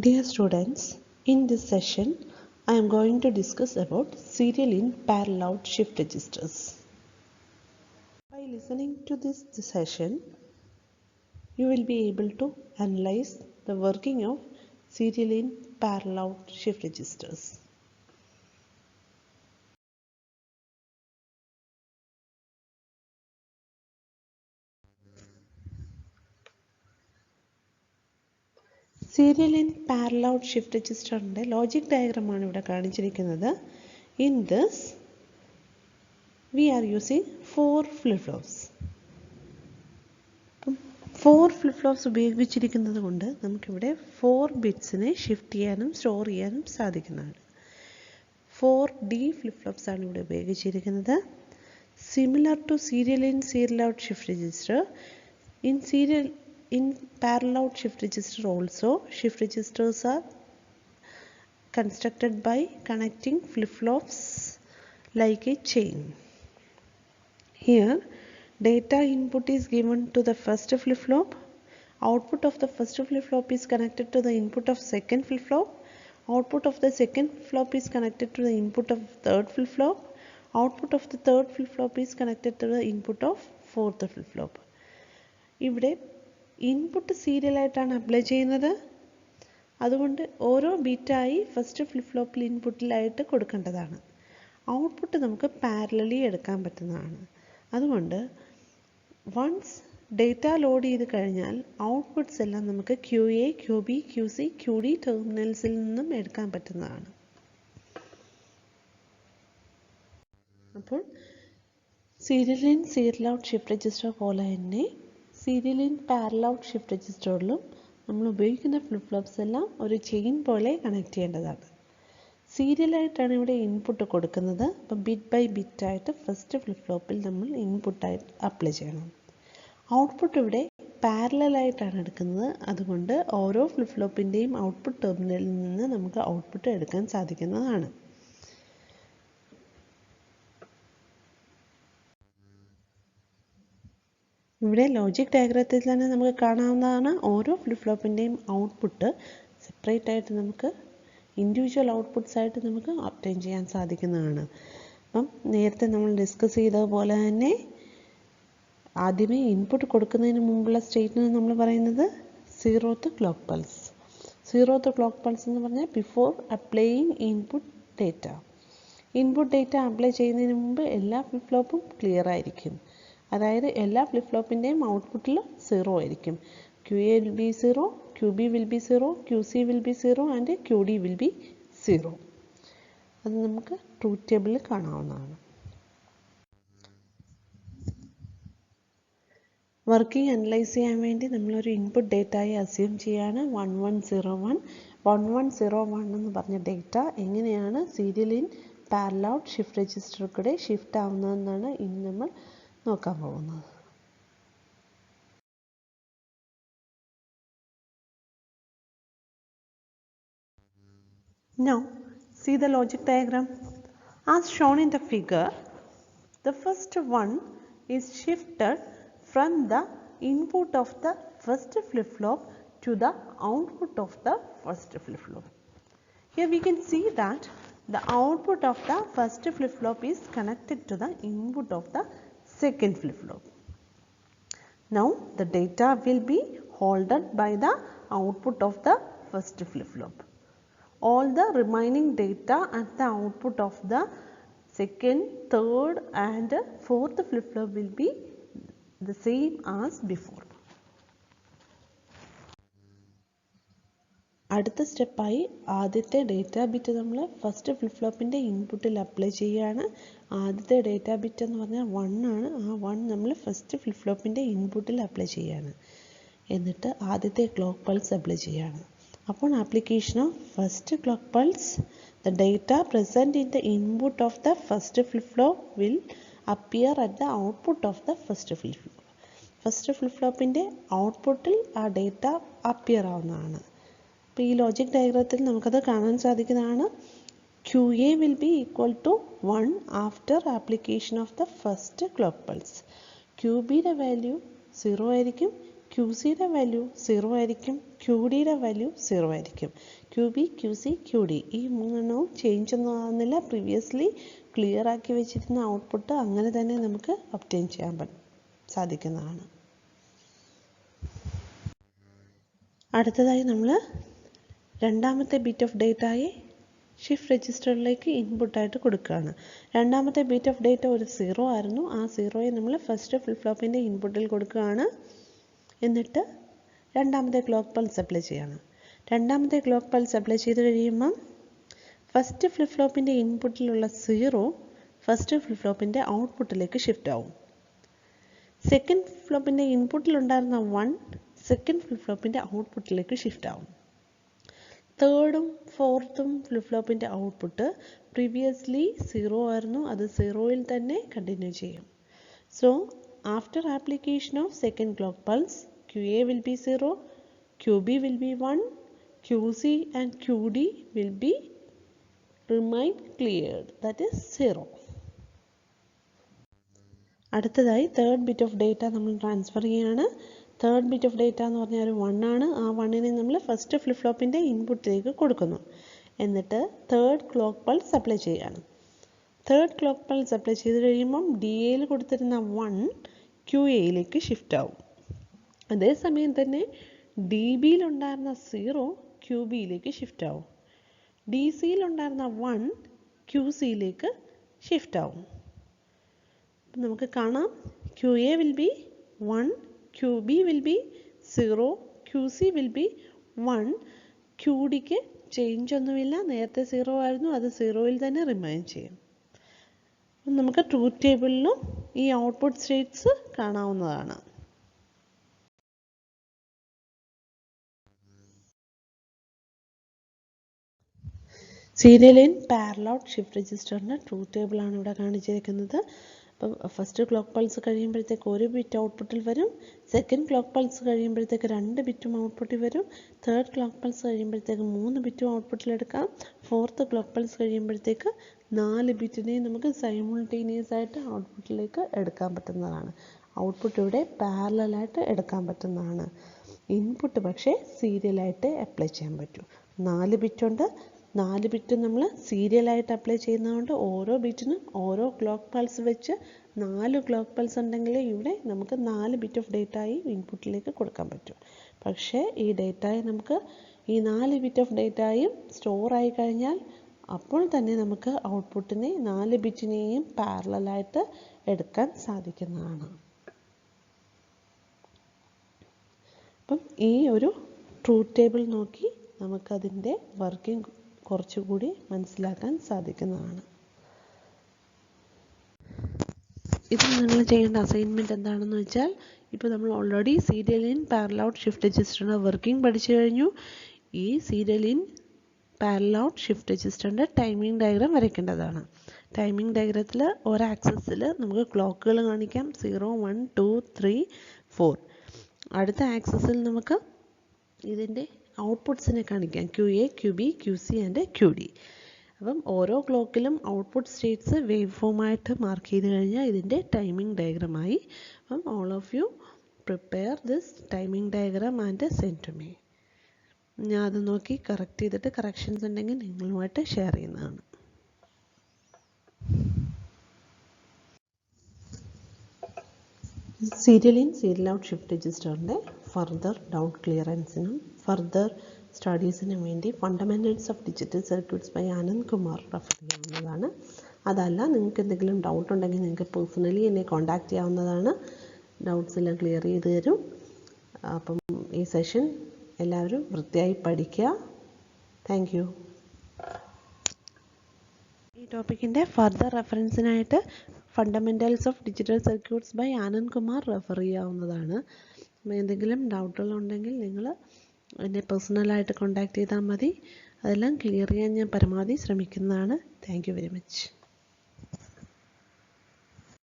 Dear students, in this session, I am going to discuss about serial in parallel shift registers. By listening to this session, you will be able to analyze the working of serial in parallel shift registers. Serial in parallel shift register logic diagram ആണ് ഇവിടെ കാണിച്ചിരിക്കുന്നത്. In this, we are using 4 flip-flops. 4 flip-flops ഉപയോഗിച്ചിരിക്കുന്നത് കൊണ്ട് നമുക്കിവിടെ 4 ബിറ്റ്സിനെ shift ചെയ്യാനും store ചെയ്യാനും സാധിക്കുന്നതാണ്. 4D flip-flops ആണ് ഇവിടെ ഉപയോഗിച്ചിരിക്കുന്നത്. Similar to serial in serial out shift register, in parallel shift register also, shift registers are constructed by connecting flip-flops like a chain. Here, data input is given to the first flip-flop. Output of the first flip-flop is connected to the input of second flip-flop. Output of the second flip-flop is connected to the input of third flip-flop. Output of the third flip-flop is connected to the input of fourth flip-flop. ഇവിടെ input സീരിയലായിട്ടാണ് apply ചെയ്യുന്നത്. അതുകൊണ്ട് ഓരോ ബിറ്റായി first ഫ്ലിപ്പ്-ഫ്ലോപ്പിൽ ഇൻപുട്ടിലായിട്ട് കൊടുക്കേണ്ടതാണ്. Output നമുക്ക് parallelly എടുക്കാൻ പറ്റുന്നതാണ്. അതുകൊണ്ട് once data load ചെയ്ത് കഴിഞ്ഞാൽ ഔട്ട്പുട്ട്സ് എല്ലാം നമുക്ക് QA, QB, QC, QD ടെർമിനൽസിൽ നിന്നും എടുക്കാൻ പറ്റുന്നതാണ്. അപ്പോൾ serial in serial out shift register പോലെ തന്നെ സീരിയൽ ഇൻ പാരലൽ ഷിഫ്റ്റ് രജിസ്റ്ററിലും നമ്മൾ ഉപയോഗിക്കുന്ന ഫ്ലിപ്പ്-ഫ്ലോപ്സ് എല്ലാം ഒരു ചെയിൻ പോലെ കണക്ട് ചെയ്യേണ്ടതാണ്. സീരിയലായിട്ടാണ് ഇവിടെ ഇൻപുട്ട് കൊടുക്കുന്നത്. അപ്പോൾ ബിറ്റ് ബൈ ബിറ്റായിട്ട് ഫസ്റ്റ് ഫ്ലിപ്പ്-ഫ്ലോപ്പിൽ നമ്മൾ ഇൻപുട്ടായിട്ട് അപ്ലൈ ചെയ്യണം. ഔട്ട്പുട്ട് ഇവിടെ പാരലലായിട്ടാണ് എടുക്കുന്നത്. അതുകൊണ്ട് ഓരോ ഫ്ലിപ്പ്-ഫ്ലോപ്പിൻ്റെയും ഔട്ട്പുട്ട് ടെർമിനലിൽ നിന്ന് നമുക്ക് ഔട്ട്പുട്ട് എടുക്കാൻ സാധിക്കുന്നതാണ്. ഇവിടെ ലോജിക് ഡയഗ്രത്തിൽ തന്നെ നമുക്ക് കാണാവുന്നതാണ് ഓരോ ഫ്ലിപ്പ്-ഫ്ലോപ്പിൻ്റെയും ഔട്ട്പുട്ട് സെപ്പറേറ്റ് ആയിട്ട് നമുക്ക് ഇൻഡിവിജ്വൽ ഔട്ട്പുട്ട്സ് ആയിട്ട് നമുക്ക് ഒബ്റ്റെയിൻ ചെയ്യാൻ സാധിക്കുന്നതാണ്. അപ്പം നേരത്തെ നമ്മൾ ഡിസ്കസ് ചെയ്തതുപോലെ തന്നെ ആദ്യമേ ഇൻപുട്ട് കൊടുക്കുന്നതിന് മുമ്പുള്ള സ്റ്റേറ്റിന് നമ്മൾ പറയുന്നത് zeroth clock pulse. Zeroth clock pulse എന്ന് പറഞ്ഞാൽ before applying input data. Input data apply ചെയ്യുന്നതിന് മുമ്പ് എല്ലാ ഫ്ലിപ്പ്-ഫ്ലോപ്പും ക്ലിയർ ആയിരിക്കും. അതായത് എല്ലാ ഫ്ലിപ്പ്-ഫ്ലോപ്പിൻ്റെയും ഔട്ട്പുട്ടിൽ 0 ആയിരിക്കും. QA will be 0, QB will be 0, QC will be 0 and QD will be 0. അത് നമുക്ക് ട്രൂത്ത് ടേബിളിൽ കാണാവുന്നതാണ്. വർക്കിംഗ് അനലൈസ് ചെയ്യാൻ വേണ്ടി നമ്മളൊരു ഇൻപുട്ട് ഡേറ്റയായി അസ്യൂം ചെയ്യാണ് 1101. 1101 എന്ന് പറഞ്ഞ ഡേറ്റ എങ്ങനെയാണ് സീരിയൽ ഇൻ പാരലൽ ഷിഫ്റ്റ് രജിസ്റ്ററിൽ കൂടെ ഷിഫ്റ്റ് ആവുന്നതെന്നാണ് ഇനി നമ്മൾ നോക്കാൻ പോകുന്നത്. Now see the logic diagram. As shown in the figure, the first one is shifted from the input of the first flip-flop to the output of the first flip-flop. Here we can see that the output of the first flip-flop is connected to the input of the second flip-flop. Now the data will be held by the output of the first flip-flop. All the remaining data at the output of the second, third and fourth flip-flop will be the same as before. അടുത്ത സ്റ്റെപ്പായി ആദ്യത്തെ data bit നമ്മൾ first ഫ്ലിപ്പ്-ഫ്ലോപ്പിൻ്റെ ഇൻപുട്ടിൽ apply ചെയ്യുകയാണ്. ആദ്യത്തെ data bit എന്ന് പറഞ്ഞാൽ 1 ആണ്. ആ 1 നമ്മൾ ഫസ്റ്റ് ഫ്ലിപ്പ്-ഫ്ലോപ്പിൻ്റെ ഇൻപുട്ടിൽ അപ്ലൈ ചെയ്യുകയാണ്. എന്നിട്ട് ആദ്യത്തെ ക്ലോക്ക് പൾസ് അപ്ലൈ ചെയ്യുകയാണ്. Upon application of first clock pulse, the data present in the input of the first flip-flop will appear at the output of the first flip-flop. First flip-flopന്റെ ഔട്ട്പുട്ടിൽ ആ data appear ആവുന്നതാണ്. അപ്പോൾ ഈ logic ഡയഗ്രത്തിൽ നമുക്കത് കാണാൻ സാധിക്കുന്നതാണ്. QA will be equal to 1 after application of the first clock pulse. QBയുടെ value 0 ആയിരിക്കും, QCയുടെ വാല്യൂ 0 ആയിരിക്കും, QDയുടെ വാല്യൂ 0 ആയിരിക്കും. QB, QC, QD ഈ മൂന്നെണ്ണവും ചേഞ്ച് ഒന്നും ആകുന്നില്ല. പ്രീവിയസ്ലി ക്ലിയർ ആക്കി വെച്ചിരുന്ന ഔട്ട്പുട്ട് അങ്ങനെ തന്നെ നമുക്ക് ഒബ്റ്റെയിൻ ചെയ്യാൻ സാധിക്കുന്നതാണ്. അടുത്തതായി നമ്മൾ രണ്ടാമത്തെ ബിറ്റ് ഓഫ് ഡേറ്റയെ ഷിഫ്റ്റ് രജിസ്റ്ററിലേക്ക് ഇൻപുട്ടായിട്ട് കൊടുക്കുകയാണ്. രണ്ടാമത്തെ ബിറ്റ് ഓഫ് ഡേറ്റ ഒരു 0 ആയിരുന്നു. ആ 0യെ നമ്മൾ ഫസ്റ്റ് ഫ്ലിപ്പ് ഫ്ലോപ്പിൻ്റെ ഇൻപുട്ടിൽ കൊടുക്കുകയാണ്. എന്നിട്ട് രണ്ടാമത്തെ ക്ലോക്ക് പൾസ് അപ്ലൈ ചെയ്യണം. രണ്ടാമത്തെ ക്ലോക്ക് പൾസ് അപ്ലൈ ചെയ്ത് കഴിയുമ്പം ഫസ്റ്റ് ഫ്ലിപ്പ് ഫ്ലോപ്പിൻ്റെ ഇൻപുട്ടിലുള്ള 0 ഫസ്റ്റ് ഫ്ലിപ്പ് ഫ്ലോപ്പിൻ്റെ ഔട്ട്പുട്ടിലേക്ക് ഷിഫ്റ്റ് ആവും. സെക്കൻഡ് ഫ്ലിപ്പ് ഫ്ലോപ്പിൻ്റെ ഇൻപുട്ടിലുണ്ടായിരുന്ന 1 സെക്കൻഡ് ഫ്ലിപ്പ് ഫ്ലോപ്പിൻ്റെ ഔട്ട്പുട്ടിലേക്ക് ഷിഫ്റ്റ് ആവും. തേർഡും ഫോർത്തും ഫ്ലിപ്പ് ഫ്ലോപ്പിൻ്റെ ഔട്ട്പുട്ട് പ്രീവിയസ്ലി 0 ആയിരുന്നു. അത് 0യിൽ തന്നെ കണ്ടിന്യൂ ചെയ്യും. So after application of second clock pulse QA will be 0, QB will be 1, QC and QD will be remain cleared, that is 0. അടുത്തതായി third bit of data നമ്മൾ transfer ചെയ്യാണ്. Third bit of data എന്ന് പറഞ്ഞാൽ ഒരു 1 ആണ്. ആ 1നെ നമ്മൾ first flip ഫ്ലോപ്പിൻ്റെ ഇൻപുട്ടിലേക്ക് കൊടുക്കുന്നു. എന്നിട്ട് തേർഡ് ക്ലോക്ക് പൾസ് അപ്ലൈ ചെയ്യുകയാണ്. തേർഡ് ക്ലോക്ക് പൾസ് അപ്ലൈ ചെയ്ത് കഴിയുമ്പം DAയിൽ കൊടുത്തിരുന്ന 1 QAയിലേക്ക് ഷിഫ്റ്റ് ആവും. അതേസമയം തന്നെ DBയിലുണ്ടായിരുന്ന 0 QBയിലേക്ക് ഷിഫ്റ്റ് ആവും. DCയിലുണ്ടായിരുന്ന 1 QCയിലേക്ക് ഷിഫ്റ്റ് ആവും. നമുക്ക് കാണാം QA will be 1, QB will be 0, QC will be 1. QDക്ക് change ഒന്നുമില്ല, നേരത്തെ 0 ആയിരുന്നു, അത് 0യിൽ തന്നെ റിമൈൻ ചെയ്യും. നമുക്ക് ട്രൂത്ത് ടേബിളിലും ഈ ഔട്ട്പുട്ട് സ്റ്റേറ്റ്സ് കാണാവുന്നതാണ്. സീരിയൽ ഇൻ പാരലൽ ഷിഫ്റ്റ് രജിസ്റ്ററിൻ്റെ ട്രൂത്ത് ടേബിളാണ് ഇവിടെ കാണിച്ചിരിക്കുന്നത്. അപ്പം ഫസ്റ്റ് ക്ലോക്ക് പൾസ് കഴിയുമ്പോഴത്തേക്ക് 1 ബിറ്റ് ഔട്ട്പുട്ടിൽ വരും. സെക്കൻഡ് ക്ലോക്ക് പൾസ് കഴിയുമ്പോഴത്തേക്ക് 2 ബിറ്റും ഔട്ട്പുട്ടിൽ വരും. തേർഡ് ക്ലോക്ക് പൾസ് കഴിയുമ്പോഴത്തേക്ക് 3 ബിറ്റും ഔട്ട്പുട്ടിലെടുക്കാം. ഫോർത്ത് ക്ലോക്ക് പൾസ് കഴിയുമ്പോഴത്തേക്ക് 4 ബിറ്റിനെയും നമുക്ക് സൈമിൾട്ടേനിയസ് ആയിട്ട് ഔട്ട്പുട്ടിലേക്ക് എടുക്കാൻ പറ്റുന്നതാണ്. ഔട്ട്പുട്ട് ഇവിടെ പാരലലായിട്ട് എടുക്കാൻ പറ്റുന്നതാണ്. ഇൻപുട്ട് പക്ഷേ സീരിയലായിട്ട് അപ്ലൈ ചെയ്യാൻ പറ്റും. 4 ബിറ്റുണ്ട്. 4 ബിറ്റ് നമ്മൾ സീരിയലായിട്ട് അപ്ലൈ ചെയ്യുന്നതുകൊണ്ട് ഓരോ ബിറ്റിനും ഓരോ ക്ലോക്ക് പൾസ് വെച്ച് 4 ക്ലോക്ക് പൾസ് ഉണ്ടെങ്കിൽ ഇവിടെ നമുക്ക് 4 ബിറ്റ് ഓഫ് ഡേറ്റയായി ഇൻപുട്ടിലേക്ക് കൊടുക്കാൻ പറ്റും. പക്ഷേ ഈ ഡേറ്റയെ നമുക്ക് ഈ 4 ബിറ്റ് ഓഫ് ഡേറ്റയും സ്റ്റോറായി കഴിഞ്ഞാൽ അപ്പോൾ തന്നെ നമുക്ക് ഔട്ട്പുട്ടിനെ 4 ബിറ്റിനെയും പാരലലായിട്ട് എടുക്കാൻ സാധിക്കുന്നതാണ്. അപ്പം ഈ ഒരു ട്രൂത്ത് ടേബിൾ നോക്കി നമുക്കതിൻ്റെ വർക്കിംഗ് കുറച്ചുകൂടി മനസ്സിലാക്കാൻ സാധിക്കുന്നതാണ്. ഇതിൽ നിങ്ങൾ ചെയ്യേണ്ട അസൈൻമെൻറ്റ് എന്താണെന്ന് വെച്ചാൽ, ഇപ്പോൾ നമ്മൾ already serial in parallel shift രജിസ്റ്ററിൻ്റെ വർക്കിംഗ് പഠിച്ചു കഴിഞ്ഞു. ഈ സീരിയൽ ഇൻ പാരലൽ ഷിഫ്റ്റ് രജിസ്റ്ററിൻ്റെ ടൈമിംഗ് ഡയഗ്രാം വരയ്ക്കേണ്ടതാണ്. ടൈമിംഗ് ഡയഗ്രത്തിൽ ഒരാക്സിസിൽ നമുക്ക് ക്ലോക്കുകൾ കാണിക്കാം, 0, 1, 2, 3, 4. അടുത്ത ആക്സിസിൽ നമുക്ക് ഇതിൻ്റെ ഔട്ട്പുട്ട്സിനെ കാണിക്കാം, QA, QB, QC and QD. അപ്പം ഓരോ ക്ലോക്കിലും ഔട്ട്പുട്ട് സ്റ്റേറ്റ്സ് വേവ് ഫോമായിട്ട് മാർക്ക് ചെയ്ത് കഴിഞ്ഞാൽ ഇതിൻ്റെ ടൈമിംഗ് ഡയഗ്രമായി. അപ്പം all of you prepare this timing diagram and send to me. ഞാൻ അത് നോക്കി കറക്റ്റ് ചെയ്തിട്ട് കറക്ഷൻസ് ഉണ്ടെങ്കിൽ നിങ്ങളുമായിട്ട് ഷെയർ ചെയ്യുന്നതാണ്. Serial in serial out shift രജിസ്റ്ററിൻ്റെ ഫർദർ ഡൗട്ട് ക്ലിയറൻസിനും ഫർദർ സ്റ്റഡീസിനും വേണ്ടി fundamentals of digital circuits by Anand Kumar refer ചെയ്യാവുന്നതാണ്. അതല്ല നിങ്ങൾക്ക് എന്തെങ്കിലും ഡൗട്ട് ഉണ്ടെങ്കിൽ നിങ്ങൾക്ക് പേഴ്സണലി എന്നെ കോൺടാക്റ്റ് ചെയ്യാവുന്നതാണ്. ഡൗട്ട്സ് എല്ലാം ക്ലിയർ ചെയ്ത് തരും. അപ്പം ഈ സെഷൻ എല്ലാവരും വൃത്തിയായി പഠിക്കുക. Thank you. ഈ ടോപ്പിക്കിൻ്റെ ഫർദർ റെഫറൻസിനായിട്ട് fundamentals of digital circuits by Anand Kumar refer ചെയ്യാവുന്നതാണ്. എന്തെങ്കിലും ഡൗട്ടുകളുണ്ടെങ്കിൽ നിങ്ങൾ എന്നെ പേഴ്സണലായിട്ട് കോൺടാക്റ്റ് ചെയ്താൽ മതി. അതെല്ലാം ക്ലിയർ ചെയ്യാൻ ഞാൻ പരമാവധി ശ്രമിക്കുന്നതാണ്. Thank you very much.